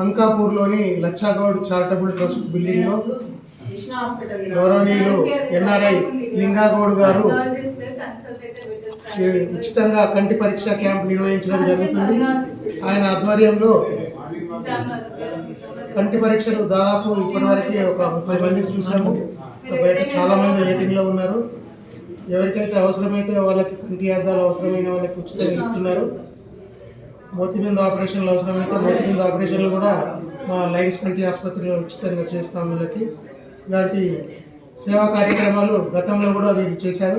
అంకాపూర్లోని లచ్చాగౌడ్ charitable trust బిల్డింగ్లో గౌరవనీయులు NRI Linga Goud గారు ఉచితంగా కంటి పరీక్ష క్యాంప్ నిర్వహించడం జరుగుతుంది. ఆయన ఆధ్వర్యంలో కంటి పరీక్షలు దాదాపు ఇప్పటివరకు ఒక 30 మందికి చూసాము. బయట చాలా మంది వెయిటింగ్లో ఉన్నారు. ఎవరికైతే అవసరమైతే వాళ్ళకి కంటి అద్దాలు అవసరమైన వాళ్ళకి ఉచితంగా ఇస్తున్నారు. మోతిబిందు ఆపరేషన్లు అవసరమైతే మోతిబిందు ఆపరేషన్లు కూడా మా లైన్స్ కంటి ఆసుపత్రిలో ఉచితంగా చేస్తాం. వీళ్ళకి ఇలాంటి సేవా కార్యక్రమాలు గతంలో కూడా వీరు చేశారు.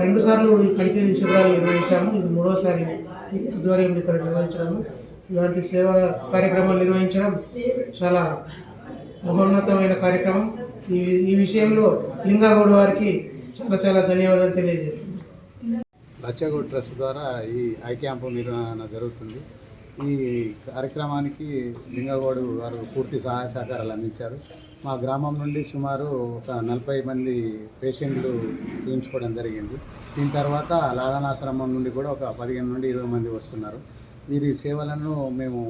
2 సార్లు ఈ కంటి శిబిరాలు నిర్వహించాము. ఇది 3వసారి ఈ ఆధ్వర్యంలో ఇక్కడ నిర్వహించడము. ఇలాంటి సేవా కార్యక్రమాలు నిర్వహించడం చాలా మహోన్నతమైన కార్యక్రమం. ఈ విషయంలో లింగాగౌడ్ వారికి చాలా చాలా ధన్యవాదాలు తెలియజేస్తున్నాను. లచ్చాగౌడ్ ట్రస్ట్ ద్వారా ఈ ఐ క్యాంపు నిర్వహణ జరుగుతుంది. ఈ కార్యక్రమానికి లింగగౌడ్ గారు పూర్తి సహాయ సహకారాలు అందించారు. మా గ్రామం నుండి సుమారు ఒక 40 మంది పేషెంట్లు చూపించుకోవడం జరిగింది. దీని తర్వాత లాలనాశ్రమం నుండి కూడా ఒక 15 నుండి 20 మంది వస్తున్నారు. వీరి సేవలను మేము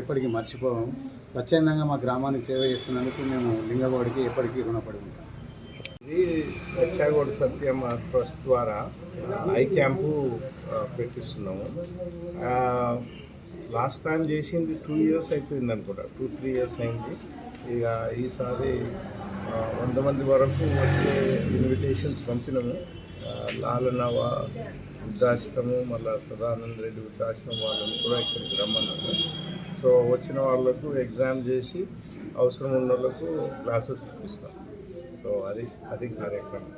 ఎప్పటికీ మర్చిపోము. స్వచ్ఛందంగా మా గ్రామానికి సేవ చేస్తున్నందుకు మేము లింగగౌడ్కి ఎప్పటికీ రుణపడి ఉంటాం. ఇది లచ్చాగౌడ్ సత్యం ట్రస్ట్ ద్వారా ఐ క్యాంపు పెట్టిస్తున్నాము. లాస్ట్ టైం చేసింది 2 years అయిపోయింది అనుకుంటా, 2-3 years అయింది. ఇక ఈసారి 100 మంది వరకు వచ్చే ఇన్విటేషన్స్ పంపినాము. లాలనవ వృద్ధాశ్రమం, మళ్ళీ సదానంద రెడ్డి వృద్ధాశ్రమం వాళ్ళని కూడా ఇక్కడికి రమ్మన్నారు. సో వచ్చిన వాళ్ళకు ఎగ్జామ్ చేసి అవసరం ఉన్న వాళ్ళకు క్లాసెస్ ఇప్పిస్తాం. సో అది కార్యక్రమం.